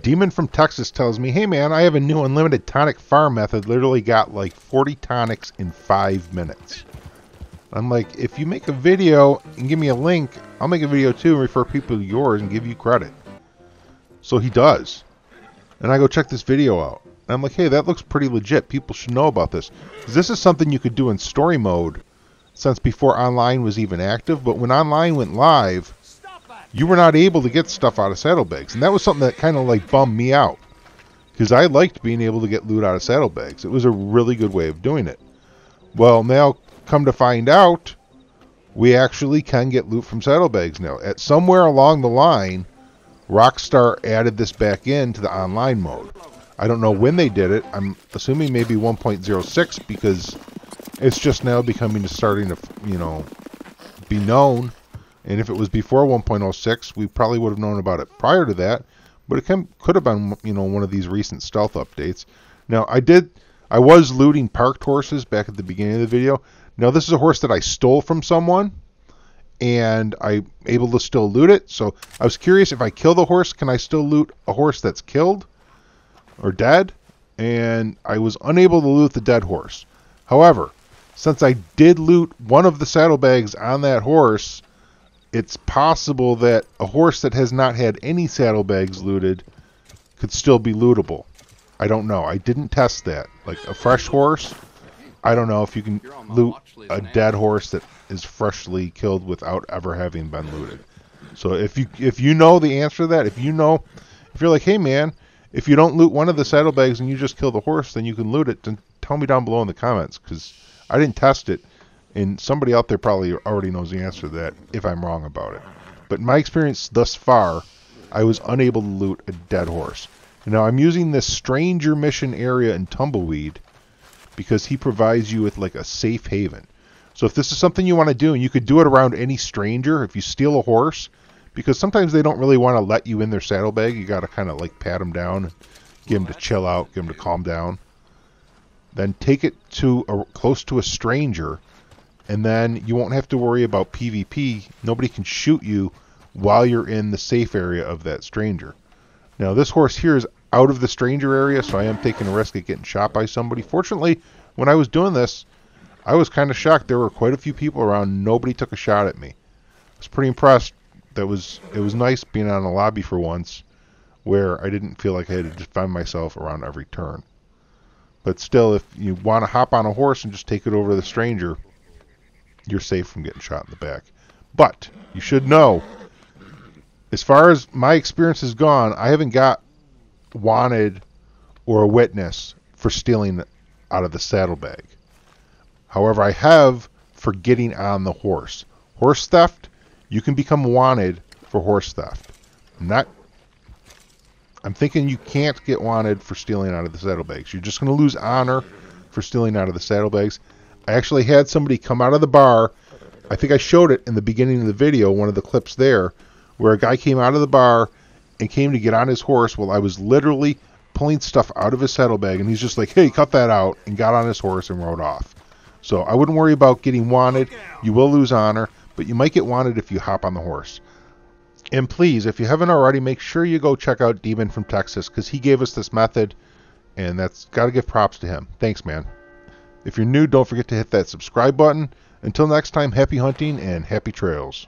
Demon from Texas tells me, hey man, I have a new unlimited tonic farm method. Literally got like 40 tonics in 5 minutes. I'm like, if you make a video and give me a link, I'll make a video too and refer people to yours and give you credit. So he does. And I go check this video out. And I'm like, hey, that looks pretty legit. People should know about this. This is something you could do in story mode since before online was even active. But when online went live, you were not able to get stuff out of saddlebags. And that was something that kind of like bummed me out. Because I liked being able to get loot out of saddlebags. It was a really good way of doing it. Well, now come to find out, we actually can get loot from saddlebags now. At somewhere along the line, Rockstar added this back into the online mode. I don't know when they did it. I'm assuming maybe 1.06 because it's just now starting to, you know, be known. And if it was before 1.06, we probably would have known about it prior to that. But it could have been, you know, one of these recent stealth updates. Now, I was looting parked horses back at the beginning of the video. Now, this is a horse that I stole from someone, and I'm able to still loot it. So I was curious, if I kill the horse, can I still loot a horse that's killed or dead? And I was unable to loot the dead horse. However, since I did loot one of the saddlebags on that horse, it's possible that a horse that has not had any saddlebags looted could still be lootable. I don't know. I didn't test that. Like a fresh horse, I don't know if you can loot a dead horse that is freshly killed without ever having been looted. So if you know the answer to that, if you're like, hey man, if you don't loot one of the saddlebags and you just kill the horse, then you can loot it, then tell me down below in the comments, because I didn't test it, and somebody out there probably already knows the answer to that if I'm wrong about it. But in my experience thus far, I was unable to loot a dead horse. Now I'm using this stranger mission area in Tumbleweed because he provides you with like a safe haven. So if this is something you want to do, and you could do it around any stranger, if you steal a horse, because sometimes they don't really want to let you in their saddlebag, you got to kind of like pat them down, get them to chill out, get them to calm down. Then take it to close to a stranger, and then you won't have to worry about PvP. Nobody can shoot you while you're in the safe area of that stranger. Now this horse here is out of the stranger area, so I am taking a risk of getting shot by somebody. Fortunately, when I was doing this, I was kind of shocked. There were quite a few people around. Nobody took a shot at me. I was pretty impressed. It was nice being on a lobby for once where I didn't feel like I had to defend myself around every turn. But still, if you want to hop on a horse and just take it over to the stranger, you're safe from getting shot in the back. But you should know, as far as my experience has gone, I haven't got wanted or a witness for stealing out of the saddlebag. However, I have for getting on the horse. Horse theft, you can become wanted for horse theft. I'm thinking you can't get wanted for stealing out of the saddlebags. You're just going to lose honor for stealing out of the saddlebags. I actually had somebody come out of the bar. I think I showed it in the beginning of the video, one of the clips there, where a guy came out of the bar and came to get on his horse while I was literally pulling stuff out of his saddlebag, and he's just like, hey, cut that out, and got on his horse and rode off. So I wouldn't worry about getting wanted. You will lose honor, but you might get wanted if you hop on the horse. And please, if you haven't already, make sure you go check out Demon from Texas, because he gave us this method, and that's got to give props to him. Thanks, man. If you're new, don't forget to hit that subscribe button. Until next time, happy hunting and happy trails.